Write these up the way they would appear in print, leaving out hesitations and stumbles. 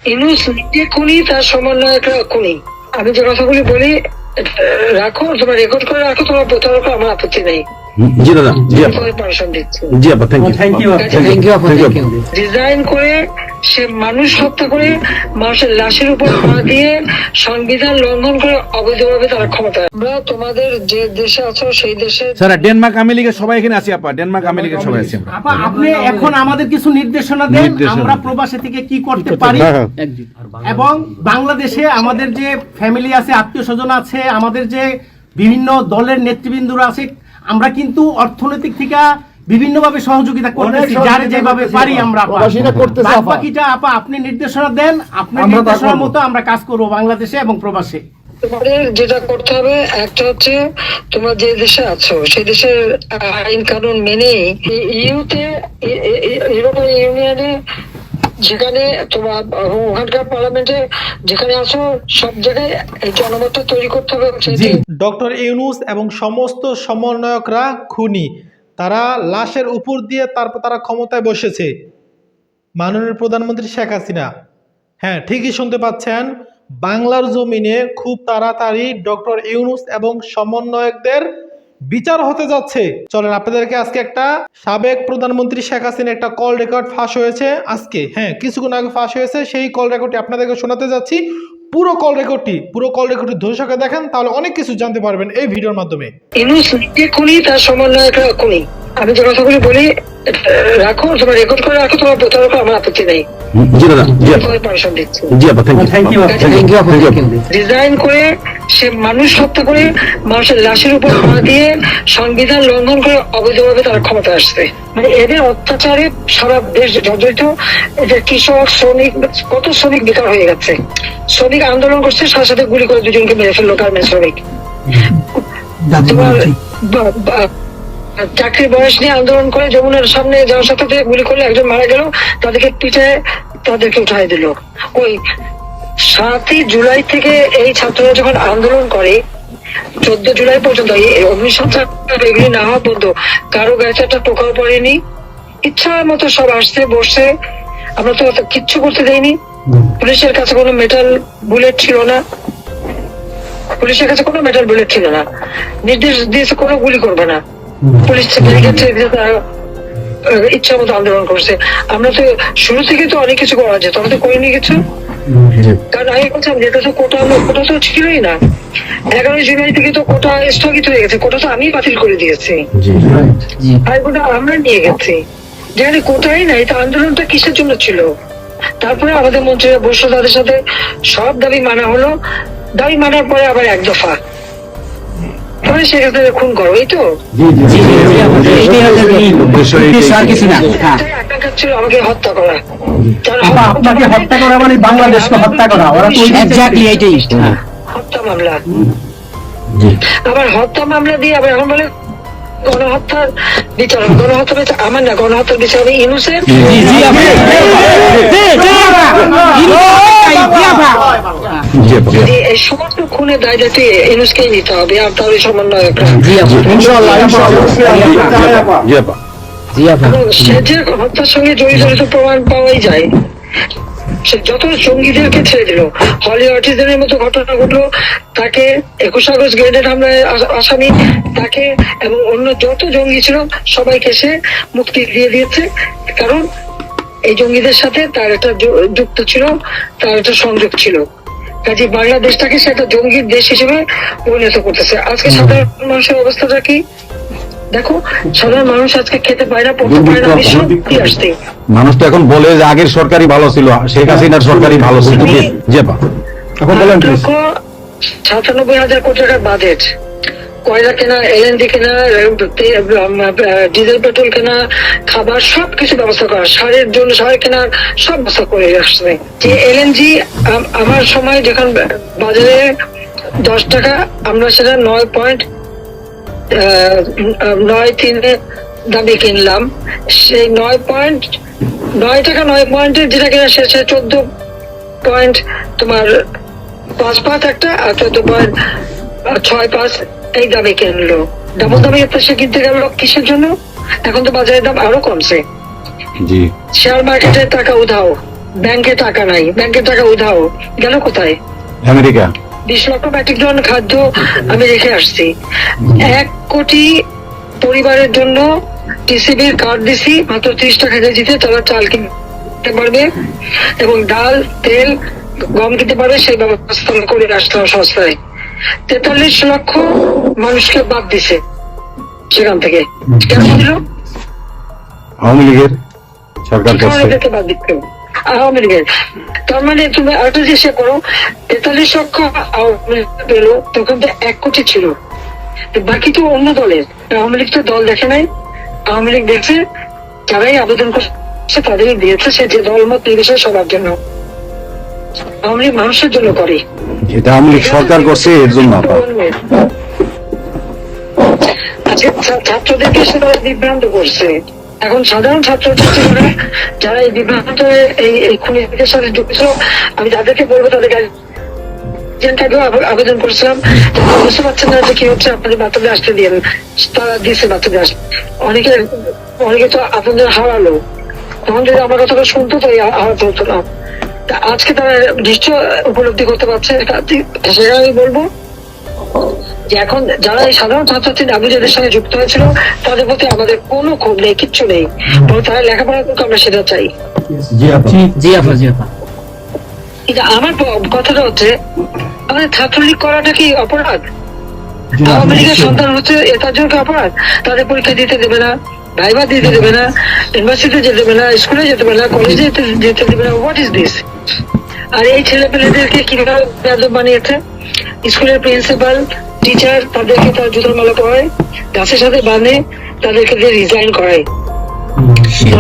ইউনূস নিজে খুনি, তার সমন্বয়করা খুনি। আমি যে কথাগুলি বলি রাখো, তোমার রেকর্ড করে রাখো, তোমার প্রতারক, আমার আপত্তি নেই। জি দাদা, জি আপা, পারমিশন দিচ্ছি। জি আপা, থ্যাংক ইউ। ডিজাইন করে সে মানুষ হত্যা করে মানুষের লাশের উপর পা দিয়ে সংবিধান লঙ্ঘন করে অবৈধভাবে তারা ক্ষমতা। আমরা তোমাদের যে দেশে আছো সেই দেশে স্যার ডেনমার্ক আমেরিকা সবাই এখানে আছি আপা, ডেনমার্ক আমেরিকা সবাই আছি আমরা। আপা আপনি এখন আমাদের কিছু নির্দেশনা দেন, আমরা প্রবাসী থেকে কি করতে পারি, এবং বাংলাদেশে আমাদের যে ফ্যামিলি আছে, আত্মীয় স্বজন আছে, আমাদের যে বিভিন্ন দলের নেতৃবৃন্দরা আছে, আমরা কিন্তু অর্থনৈতিক থেকে বিভিন্নভাবে সহযোগিতা করতেছি, যার যেভাবে পারি আমরা। বাকিটা আপা আপনি নির্দেশনা দেন, আপনার নির্দেশনার মতো আমরা কাজ করব বাংলাদেশে এবং প্রবাসে। তোমাদের যেটা করতে হবে, একটা হচ্ছে তোমরা যে দেশে আছো সেই দেশের আইন কানুন মেনে ইউতে, ইউরোপিয়ান ইউনিয়নে, যেখানে তোমার ওখানকার পার্লামেন্টে যেখানে আছো সব জায়গায় এই জনমতটা তৈরি করতে হবে। ডক্টর ইউনূস এবং সমস্ত সমন্বয়করা খুনি, তারা লাশের উপর দিয়ে তারপর তারা ক্ষমতায় বসেছে। মাননীয় প্রধানমন্ত্রী শেখ হাসিনা, হ্যাঁ ঠিকই শুনতে পাচ্ছেন, বাংলার জমিনে খুব তাড়াতাড়ি ডক্টর ইউনূস এবং সমন্বয়কদের বিচার হতে যাচ্ছে। চলেন আপনাদেরকে আজকে একটা সাবেক প্রধানমন্ত্রী শেখ হাসিনা একটা কল রেকর্ড ফাঁস হয়েছে আজকে, হ্যাঁ কিছুক্ষণ আগে ফাঁস হয়েছে, সেই কল রেকর্ডটি আপনাদেরকে শোনাতে যাচ্ছি। পুরো কল রেকর্ডটি ধৈর্য দেখেন, তাহলে অনেক কিছু জানতে পারবেন এই ভিডিওর মাধ্যমে। ইউনূস নিজে খুনি, তার সমন্বয়করা খুনি। আমি যে কথাগুলি বলি রাখো, তোমার রেকর্ড করে রাখো, তোমার প্রতারক, আমার আপত্তি নেই। জি দাদা, জি আপা, পারমিশন দিচ্ছি। জি আপা, থ্যাংক ইউ। ডিজাইন করে সে মানুষ হত্যা করে মানুষের লাশের উপর পা দিয়ে সংবিধান লঙ্ঘন করে অবৈধভাবে তারা ক্ষমতা আসছে। মানে এদের অত্যাচারে সারা দেশ জর্জরিত। এটা কৃষক, শ্রমিক, কত শ্রমিক বেকার হয়ে গেছে। শ্রমিক আন্দোলন করছে, সাথে সাথে গুলি করে দুজনকে মেরে ফেললো গার্মেন্ট শ্রমিক। তোমার চাকরির বয়স নিয়ে আন্দোলন করে যমুনার সামনে যাওয়ার সাথে গুলি করলে একজন মারা গেল, তাদেরকে পিঠে তাদেরকে উঠাই দিল। ওই 7ই জুলাই থেকে এই ছাত্ররা যখন আন্দোলন করে 14 জুলাই পর্যন্ত, এই অগ্নিসংযোগ এগুলি না হওয়া পর্যন্ত কারো গায়ে একটা টোকাও পড়েনি। ইচ্ছা মতো সব আসছে বসছে, আমরা তো কিচ্ছু করতে দেয়নি। পুলিশের কাছে কোনো মেটাল বুলেট ছিল না, পুলিশের কাছে কোনো মেটাল বুলেট ছিল না। নির্দেশ দিয়েছে কোনো গুলি করবে না। পুলিশ ইচ্ছা মতো আন্দোলন করছে। আমরা তো শুরু থেকে তো অনেক কিছু করা যেত, আমরা তো করিনি কিছু। কারণ আমি বলছিলাম যেটা তো কোটা তো ছিলই না। 11 জুলাই থেকে তো কোটা স্থগিত হয়ে গেছে, কোটা তো আমি বাতিল করে দিয়েছি, আর কোটা আমরা নিয়ে গেছি। যেখানে কোটাই নাই, তো আন্দোলনটা কিসের জন্য ছিল? তারপরে আমাদের মন্ত্রীরা বসলো, তাদের সাথে সব দাবি মানা হলো। দাবি মানার পরে আবার এক দফা পরে সেখানে খুন করো, এই তো আকাঙ্ক্ষা ছিল আমাকে হত্যা করা। আপনাকে হত্যা করা মানে বাংলাদেশকে হত্যা করা, হত্যা মামলা। আবার হত্যা মামলা দিয়ে আবার এখন বলে গণহত্যার বিচার হবে। গণহত্যা বিচার আমার না, গণহত্যার বিচার হবে ইউনূসের। এই সমস্ত খুনের দায় দায়িত্ব ইউনূসকেই নিতে হবে, আর তার সমন্বয়করা। সে যে হত্যার সঙ্গে জড়িত প্রমাণ পাওয়াই যায়। সে যত জঙ্গিদেরকে ছেড়ে দিল, হলি অটিজমের মতো ঘটনা ঘটলো, তাকে 21 আগস্ট গ্রেনেড হামলায় আসামি তাকে এবং অন্য যত জঙ্গি ছিল সবাইকে সে মুক্তি দিয়ে দিয়েছে। কারণ এই জঙ্গিদের সাথে তার একটা যুক্ত ছিল, তার একটা সংযোগ ছিল। কাজে বাংলাদেশটাকে সে একটা জঙ্গির দেশ হিসেবে পরিণত করতেছে। আজকে সাধারণ মানুষের অবস্থাটা কি দেখো, সাধারণ মানুষ আজকে খেতে পায় না, পড়তে পায় না। আসতে মানুষ তো এখন বলে যে আগের সরকারই ভালো ছিল, শেখ হাসিনার সরকারই ভালো ছিল। জি আপা, এখন বলেন। 97,000 কোটি টাকার বাজেট, কয়লা কেনা, এলএনজি কেনা, ডিজেল পেট্রোল কেনা, খাবার সবকিছু ব্যবস্থা করা, সারের জন্য সার কেনার সব ব্যবস্থা করে আসছে। যে এলএনজি আমার সময় যখন বাজারে 10 টাকা, আমরা সেটা 9.93 দামে কিনলাম। সেই 9 টাকা 9 পয়েন্টের যেটা কিনা সে 14 তোমার 5 একটা, আর 14.65 এই দামে কিনলো। ডাবল দামে সে কিনতে গেল কিসের জন্য? এখন তো বাজারের দাম আরো কমছে, শেয়ার মার্কেটের টাকা উধাও, ব্যাংকে টাকা নাই, ব্যাংকের টাকা উধাও, গেল কোথায়? আমেরিকা। 20 লক্ষ মেট্রিক টন খাদ্য আমি রেখে আসছি। 1 কোটি পরিবারের জন্য টিসিবির কার্ড দিছি, মাত্র 30 টাকা কেজিতে তারা চাল কিনতে পারবে এবং ডাল, তেল, গম কিনতে পারবে, সেই ব্যবস্থা করে আসলাম সস্তায়। 43 লক্ষ মানুষকে বাদ দিছে সেখান থেকে। কেন দিল? আওয়ামী লীগের সরকার করছে। এদেরকে বাদ দিতে হবে। আওয়ামী লীগের। তার মানে তুমি আরেকটা চেষ্টা করো, 43 লক্ষ আওয়ামী লীগ পেলো, তখন তো 1 কোটি ছিল, তো বাকি তো অন্য দলের। আওয়ামী লীগ তো দল দেখে নাই, আওয়ামী লীগ দেখছে যারাই আবেদন করছে তাদেরই দিয়েছে, সে যে দল মত নির্বিশেষে সবার জন্য। আওয়ামী লীগ মানুষের জন্য করে। এটা আওয়ামী লীগ সরকার করছে এর জন্য আপা। আজকে ছাত্রদেরকে সে তারা বিভ্রান্ত করছে। এখন সাধারণ ছাত্রছাত্রীরা যারা এই বিভ্রান্ত এই খুনিদের সাথে যুক্ত ছিল, আমি তাদেরকে বলবো, তাদের গার্জিয়ানটাকেও আবেদন করেছিলাম, বুঝতে পারছেন না যে কি হচ্ছে, আপনাদের বাচ্চাদের আসতে দিন। তারা দিচ্ছে বাচ্চাদের আসতে। অনেকে তো আপনাদের হারালো, তখন যদি আমার কথাটা শুনতো তো হারাতে হতো না। আজকে তারা নিশ্চয় উপলব্ধি করতে পারছে, সেটা আমি বলবো যে এখন যারা এই সাধারণ ছাত্রছাত্রী আবিজাদের সঙ্গে যুক্ত হয়েছিল তাদের প্রতি আমাদের কোনো ক্ষোভ নেই, কিচ্ছু নেই, বরং তারা লেখাপড়া করতে আমরা সেটা চাই। কিন্তু আমার কথাটা হচ্ছে, আমাদের ছাত্রলীগ করাটা কি অপরাধ? আওয়ামী লীগের সন্তান হচ্ছে তার জন্য কি অপরাধ? তাদের পরীক্ষা দিতে দেবে না, ভাইবা দিতে দেবে না, ইউনিভার্সিটিতে যেতে দেবে না, স্কুলে যেতে দেবে না, কলেজে যেতে দেবে না। What is this? আর এই ছেলে পেলেদেরকে কিভাবে বেয়াদব বানিয়েছে? স্কুলের প্রিন্সিপাল, টিচার তাদেরকে তার জুতোর মালা পরায়, গাছের সাথে বাঁধে, তাদেরকে দিয়ে রিজাইন করায়।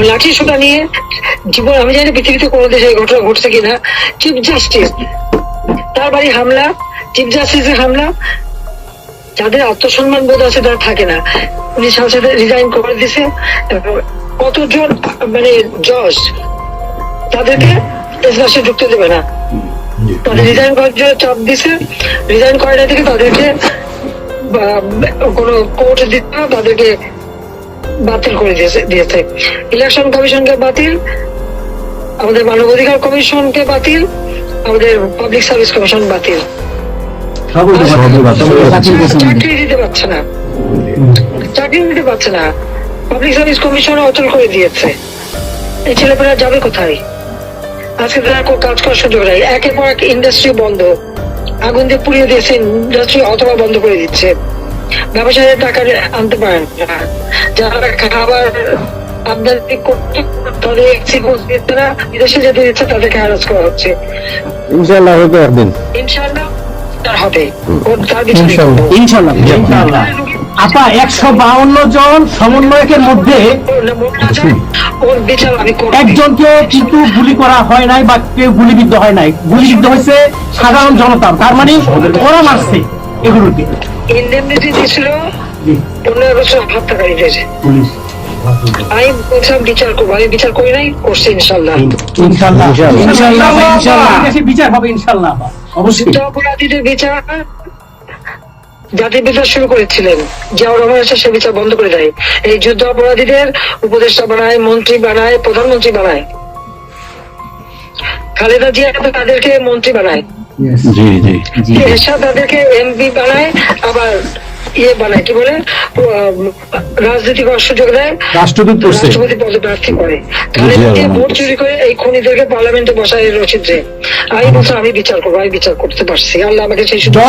লাঠি সোটা নিয়ে জীবন, আমি জানি পৃথিবীতে কোনো দেশে এই ঘটনা ঘটছে কিনা, চিফ জাস্টিস তার বাড়ি হামলা, চিফ জাস্টিসের হামলা। যাদের আত্মসম্মান বোধ আছে তারা থাকে না, উনি সাথে সাথে রিজাইন করে দিছে। কতজন মানে জজ তাদেরকে দেশবাসী ঢুকতে দেবে না, তাদের রিজাইন করার জন্য চাপ দিছে। রিজাইন করার থেকে তাদেরকে কোনো কোর্ট দিতে না, তাদেরকে বাতিল করে দিয়েছে। ইলেকশন কমিশনকে বাতিল, আমাদের মানবাধিকার কমিশনকে বাতিল, আমাদের পাবলিক সার্ভিস কমিশন বাতিল। চাকরি দিতে পারছে না, চাকরি দিতে পারছে না, পাবলিক সার্ভিস কমিশন অচল করে দিয়েছে। এই ছেলেপেলেরা যাবে কোথায়? আজকে তারা কাজ করার সুযোগ নেই। একের পর এক ইন্ডাস্ট্রি বন্ধ, আগুন দিয়ে পুড়িয়ে দিয়েছে ইন্ডাস্ট্রি অথবা বন্ধ করে দিচ্ছে। ব্যবসায়ীরা টাকা আনতে পারেন না, যারা খাবার আমদানি করতে তাদের বিদেশে যেতে দিচ্ছে তাদেরকে হ্যারাস করা হচ্ছে। ইনশাআল্লাহ হবে একদিন, ইনশাআল্লাহ হবে, ইনশাআল্লাহ। আপা 152 জন সমন্বয়কের মধ্যে ওর বিচার আমি করব। একজনকে কিন্তু গুলি করা হয় নাই বা কেউ গুলিবিদ্ধ হয় নাই, গুলিবিদ্ধ হয়েছে সাধারণ জনতা। তার মানে ওরা মারছে এগুলোকে। ইন্ডেমনিটি দিয়েছিল 15 বছর হত্যাকারীদের। আমি বলছিলাম বিচার করবো, আমি বিচার করি নাই, করছি ইনশাল্লাহ। বিচার হবে ইনশাল্লাহ, অবশ্যই। যুদ্ধ অপরাধীদের বিচার জাতির বিচার শুরু করেছিলেন, জিয়াউর রহমান এসে সে বিচার বন্ধ করে দেয়। এই যুদ্ধ অপরাধীদের উপদেষ্টা বানায়, মন্ত্রী বানায়, প্রধানমন্ত্রী বানায়। খালেদা জিয়া তাদেরকে মন্ত্রী বানায়, এরশাদ তাদেরকে এমপি বানায়, আবার ইয়ে বানায়, কি বলে, রাজনীতি করার সুযোগ দেয়, রাষ্ট্রপতি পদে প্রার্থী করে। খালেদা জিয়া ভোট চুরি করে এই খুনিদেরকে পার্লামেন্টে বসায় রচিত। আমি বলছি আমি বিচার করবো, আমি বিচার করতে পারছি, আল্লাহ আমাকে সেই সুযোগ।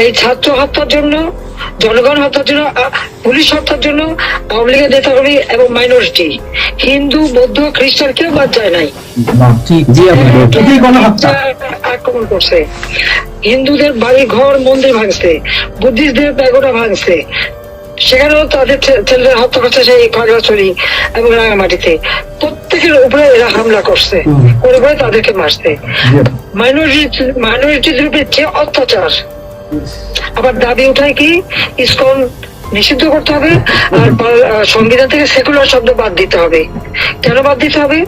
এই ছাত্র হত্যার জন্য, জনগণ হত্যার জন্য, পুলিশ হত্যার জন্য আওয়ামী লীগের নেতাকর্মী এবং মাইনরিটি, হিন্দু, বৌদ্ধ, খ্রিস্টান কেউ বাদ যায় নাই। আক্রমণ করছে, হিন্দুদের বাড়ি ঘর মন্দির ভাঙছে, বুদ্ধিস্টদের প্যাগোডা ভাঙছে, সেখানেও তাদের ছেলেদের হত্যা করছে সেই খাগড়াছড়ি এবং রাঙামাটিতে। প্রত্যেকের উপরে এরা হামলা করছে, করে করে তাদেরকে মারছে। মাইনরিটিদের উপরে যে অত্যাচার। আবার দাবি উঠায় কি ইসকন নিষিদ্ধ করতে হবে, আর সংবিধান থেকে সেকুলার শব্দ বাদ দিতে হবে। কেন বাদ দিতে হবে?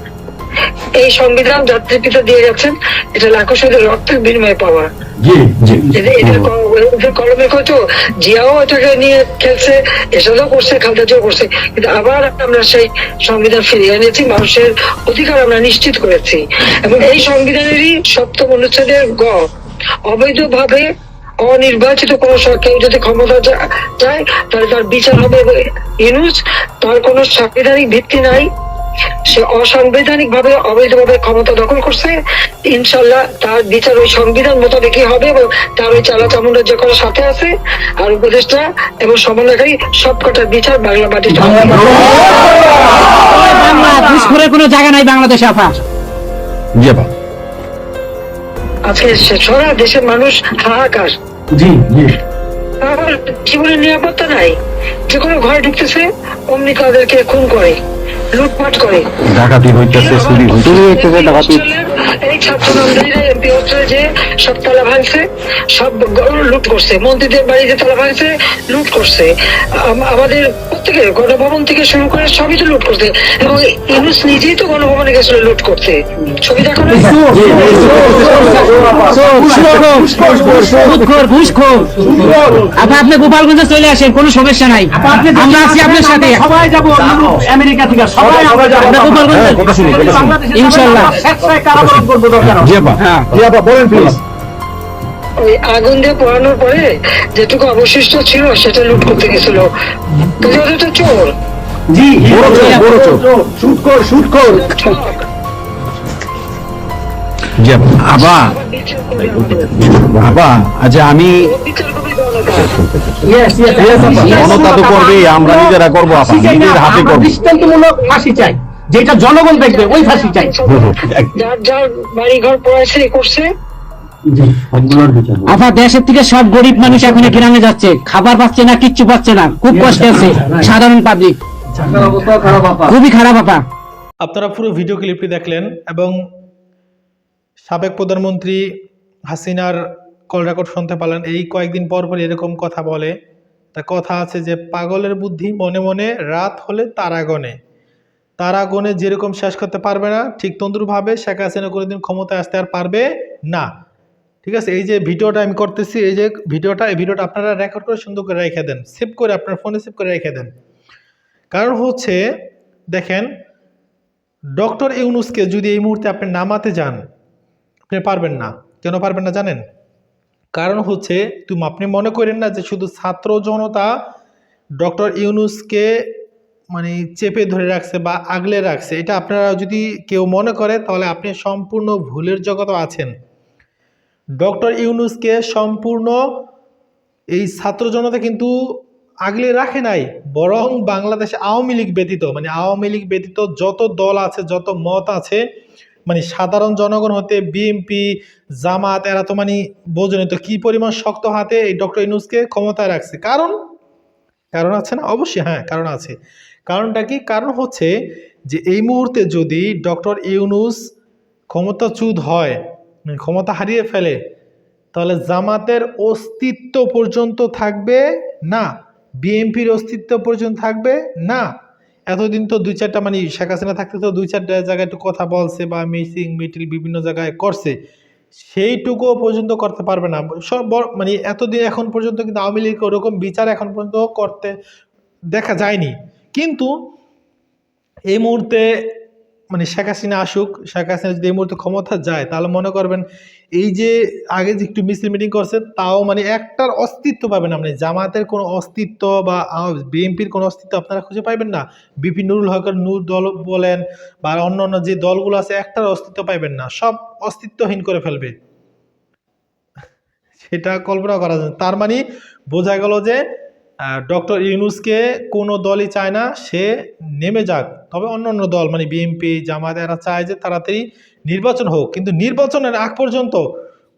এই সংবিধান জাতির পিতা দিয়ে যাচ্ছেন, এটা লাখো শহীদের রক্তের বিনিময়ে পাওয়া। জি জি এদের কলমে হয়তো জিয়াও এটাকে নিয়ে খেলছে, এসবও করছে, খালদাজিও করছে, কিন্তু আবার আমরা সেই সংবিধান ফিরিয়ে এনেছি, মানুষের অধিকার আমরা নিশ্চিত করেছি। এবং এই সংবিধানেরই 7ম অনুচ্ছেদের গ, অবৈধভাবে অনির্বাচিত কোন কেউ যদি ক্ষমতা যায় তাহলে তার বিচার হবে ইউনুস। তার কোন সাংবিধানিক ভিত্তি নাই, সে অসাংবিধানিক ভাবে অবৈধভাবে ক্ষমতা দখল করছে, ইনশাল্লাহ তার বিচার ওই সংবিধান মোতাবেকই হবে এবং তার ওই চালা চামুন্ডা যে কোনো সাথে আছে আর উপদেষ্টা এবং সমন্বয়কারী সবকটার বিচার বাংলা মাটিতে হবে। ঘুষখোরের কোনো জায়গা নাই বাংলাদেশে আপা। জি আপা। আজকে সারা দেশের মানুষ হাহাকার, জি জি জীবনের নিরাপত্তা নাই, যে কোনো ঘরে ঢুকতেছে অমনি তাদেরকে খুন করে, লুটপাট করে, ডাকাতি হইতেছে, চুরি হইতেছে, ডাকাতি। এই ছাত্র নামদারিরা এমপি হোস্টেলে যে সব তালা ভাঙছে, সব লুট করছে, মন্ত্রীদের বাড়িতে তালা ভাঙছে, লুট করছে, আমাদের প্রত্যেকের গণভবন থেকে শুরু করে সবই তো লুট করছে। এবং ইউনুস নিজেই তো গণভবনে গেছিল লুট করতে, ছবি দেখো না? আপা আপনি গোপালগঞ্জে চলে আসেন, কোনো সমস্যা নাই, আমরা আছি আপনার সাথে। সবাই যাবো আমেরিকা থেকে, সবাই আমরা যাবো গোপালগঞ্জে কথা শুনি ইনশাআল্লাহ। কারাবরণ করবো দরকার হবে। জি আপা। জি আপা বলেন প্লিজ। ওই আগুন দিয়ে পোড়ানোর পরে যেটুকু অবশিষ্ট ছিল সেটা লুট করতে গেছিল, তো তো চোর। জি বড় চোর শুট কর। ঠক। জি আপা। আপা আবার বিচার করবে আমাদের। আপা আচ্ছা আমি বিচার করবে জনতা। জনতা তো করবে, আমরা নিজেরা করবো আপা, নিজের হাতে আমরা করবো। দৃষ্টান্তমূলক ফাঁসি চাই, যেটা জনগণ দেখবে ওই ফাঁসি চাই। যার যার বাড়ি ঘর পড়াইছে করছে, আপা দেশের থেকে সব গরিব মানুষ এখন গ্রামে যাচ্ছে, খাবার পাচ্ছে না, কিচ্ছু পাচ্ছে না, খুব কষ্টে আছে সাধারণ পাবলিক, খুবই খারাপ আপা। আপনারা পুরো ভিডিও ক্লিপটি দেখলেন এবং সাবেক প্রধানমন্ত্রী হাসিনার কল রেকর্ড শুনতে পারলেন। এই কয়েকদিন পর পর এরকম কথা বলে, তা কথা আছে যে পাগলের বুদ্ধি মনে মনে, রাত হলে তারা গনে যেরকম শেষ করতে পারবে না, ঠিক তন্দুরভাবে শেখ হাসিনা কোনোদিন ক্ষমতায় আসতে আর পারবে না। ঠিক আছে, এই যে ভিডিওটা আমি করতেছি, এই যে ভিডিওটা আপনারা রেকর্ড করে সুন্দর করে রেখে দেন, সেভ করে আপনার ফোনে সেভ করে রেখে দেন। কারণ হচ্ছে দেখেন, ডক্টর ইউনূসকে যদি এই মুহূর্তে আপনি নামাতে যান, আপনি পারবেন না। কেন পারবেন না জানেন? কারণ হচ্ছে আপনি মনে করেন না যে শুধু ছাত্র জনতা ডক্টর ইউনূসকে মানে চেপে ধরে রাখছে বা আগলে রাখছে, এটা আপনারা যদি কেউ মনে করে তাহলে আপনি সম্পূর্ণ ভুলের জগতে আছেন। ডক্টর ইউনূসকে সম্পূর্ণ এই ছাত্র জনতা কিন্তু আগলে রাখে নাই, বরং বাংলাদেশে আওয়ামী লীগ ব্যতীত যত দল আছে, যত মত আছে, মানে সাধারণ জনগণ হতে বিএনপি, জামাত, এরা তো মানে বোঝেনি তো কি পরিমাণ শক্ত হাতে এই ডক্টর ইউনূসকে ক্ষমতায় রাখছে। কারণ আছে না? অবশ্যই হ্যাঁ, কারণ আছে। কারণটা কি? কারণ হচ্ছে যে এই মুহূর্তে যদি ডক্টর ইউনূস ক্ষমতাচ্যুত হয়, ক্ষমতা হারিয়ে ফেলে, তাহলে জামাতের অস্তিত্ব পর্যন্ত থাকবে না, বিএনপির অস্তিত্ব পর্যন্ত থাকবে না। এতদিন তো 2-4টা মানে শেখ হাসিনা থাকতে তো 2-4টা জায়গায় একটু কথা বলছে বা মিটিং বিভিন্ন জায়গায় করছে, সেইটুকুও পর্যন্ত করতে পারবে না। সব মানে এতদিন এখন পর্যন্ত কিন্তু আওয়ামী লীগ ওরকম বিচার এখন পর্যন্ত করতে দেখা যায়নি। কিন্তু এই মুহূর্তে মানে শেখ হাসিনা আসুক, শেখ হাসিনা যদি এই মুহূর্তে ক্ষমতা যায়, তাহলে মনে করবেন এই যে আগে যে একটু মিছিল মিটিং করছে, তাও মানে একটার অস্তিত্ব পাবেন না। মানে জামাতের কোনো অস্তিত্ব বা বিএনপির কোনো অস্তিত্ব আপনারা খুঁজে পাইবেন না। বিপি নুরুল হকের নূর দল বলেন বা অন্য যে দলগুলো আছে, একটার অস্তিত্ব পাইবেন না, সব অস্তিত্বহীন করে ফেলবে। সেটা কল্পনা করা যায়। তার মানে বোঝা গেল যে ডক্টর ইউনূসকে কোনো দলই চায় না সে নেমে যাক, তবে অন্য দল মানে বিএনপি, জামাত, এরা চায় যে তাড়াতাড়ি নির্বাচন হোক, কিন্তু নির্বাচনের আগ পর্যন্ত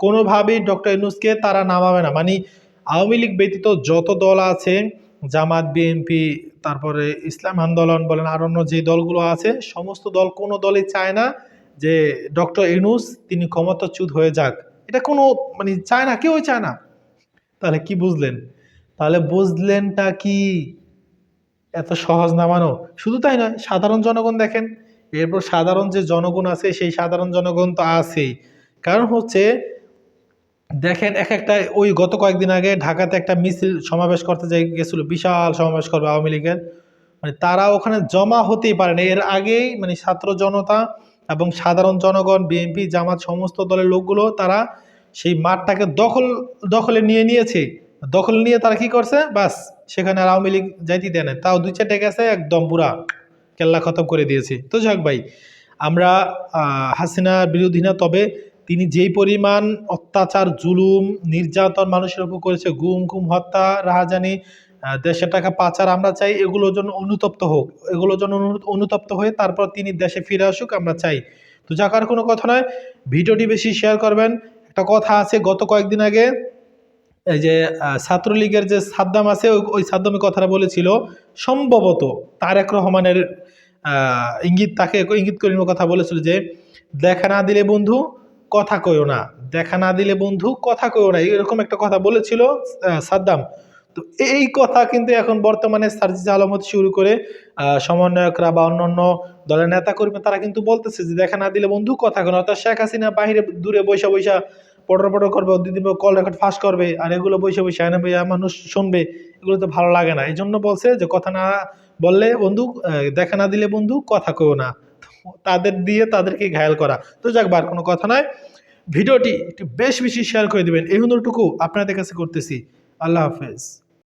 কোনোভাবেই ডক্টর ইউনূসকে তারা নামাবে না। মানে আওয়ামী লীগ ব্যতীত যত দল আছে, জামাত, বিএনপি, তারপরে ইসলাম আন্দোলন বলেন, আর অন্য যে দলগুলো আছে, সমস্ত দল কোনো দলই চায় না যে ডক্টর ইউনূস তিনি ক্ষমতাচ্যুত হয়ে যাক। এটা কোনো মানে চায় না, কেউই চায় না। তাহলে কি বুঝলেন? তাহলে বুঝলেনটা কি? এত সহজ নামানো। শুধু তাই নয়, সাধারণ জনগণ দেখেন এরপর সাধারণ যে জনগণ আছে সেই সাধারণ জনগণ তো আছেই। কারণ হচ্ছে দেখেন এক একটা, ওই গত কয়েকদিন আগে ঢাকাতে একটা মিছিল সমাবেশ করতে গেছিল, বিশাল সমাবেশ করবে আওয়ামী লীগের, মানে তারা ওখানে জমা হতেই পারে না। এর আগেই মানে ছাত্র জনতা এবং সাধারণ জনগণ, বিএনপি, জামাত সমস্ত দলের লোকগুলো তারা সেই মাঠটাকে দখলে নিয়েছে। দখল নিয়ে তারা কি করছে, বাস সেখানে আর আওয়ামী লীগ যাইতে দেয় না, তাও 2-4টা গেছে একদম পুরা কেল্লা খতম করে দিয়েছে। তো যাক ভাই, আমরা হাসিনার বিরোধী না, তবে তিনি যেই পরিমাণ অত্যাচার, জুলুম, নির্যাতন মানুষের উপর করেছে, গুম খুম, হত্যা, রাহাজানি, দেশের টাকা পাচার, আমরা চাই এগুলোর জন্য অনুতপ্ত হোক, এগুলোর জন্য অনুতপ্ত হয়ে তারপর তিনি দেশে ফিরে আসুক, আমরা চাই। তো যাকার কোনো কথা নয়, ভিডিওটি বেশি শেয়ার করবেন। একটা কথা আছে, গত কয়েকদিন আগে এই যে ছাত্রলীগের যে সাদ্দাম আছে, ওই সাদ্দামের কথাটা বলেছিল সম্ভবত তারেক রহমানের তাকে ইঙ্গিত করে কথা বলেছিল যে দেখা না দিলে বন্ধু কথা কইও না, দেখা না দিলে বন্ধু কথা কইও না, এরকম একটা কথা বলেছিল সাদ্দাম। তো এই কথা কিন্তু এখন বর্তমানে সার্জিস আলম হতে শুরু করে সমন্বয়করা বা অন্যান্য দলের নেতা কর্মী তারা কিন্তু বলতেছে যে দেখা না দিলে বন্ধু কথা কইও না। অর্থাৎ শেখ হাসিনা বাহিরে দূরে বৈশা পটর করবে, দুদিন কল রেকর্ড ফাঁস করবে, আর এগুলো বসে আনে মানুষ শুনবে, এগুলো তো ভালো লাগে না। এই জন্য বলছে যে কথা না বললে বন্ধু, দেখা না দিলে বন্ধু কথা কইও না, তাদের দিয়ে তাদেরকে ঘায়াল করা। তো যাক, বার কোনো কথা নয়, ভিডিওটি একটু বেশি শেয়ার করে দিবেন, এই অনুরোধটুকু আপনাদের কাছে করতেছি। আল্লাহ হাফেজ।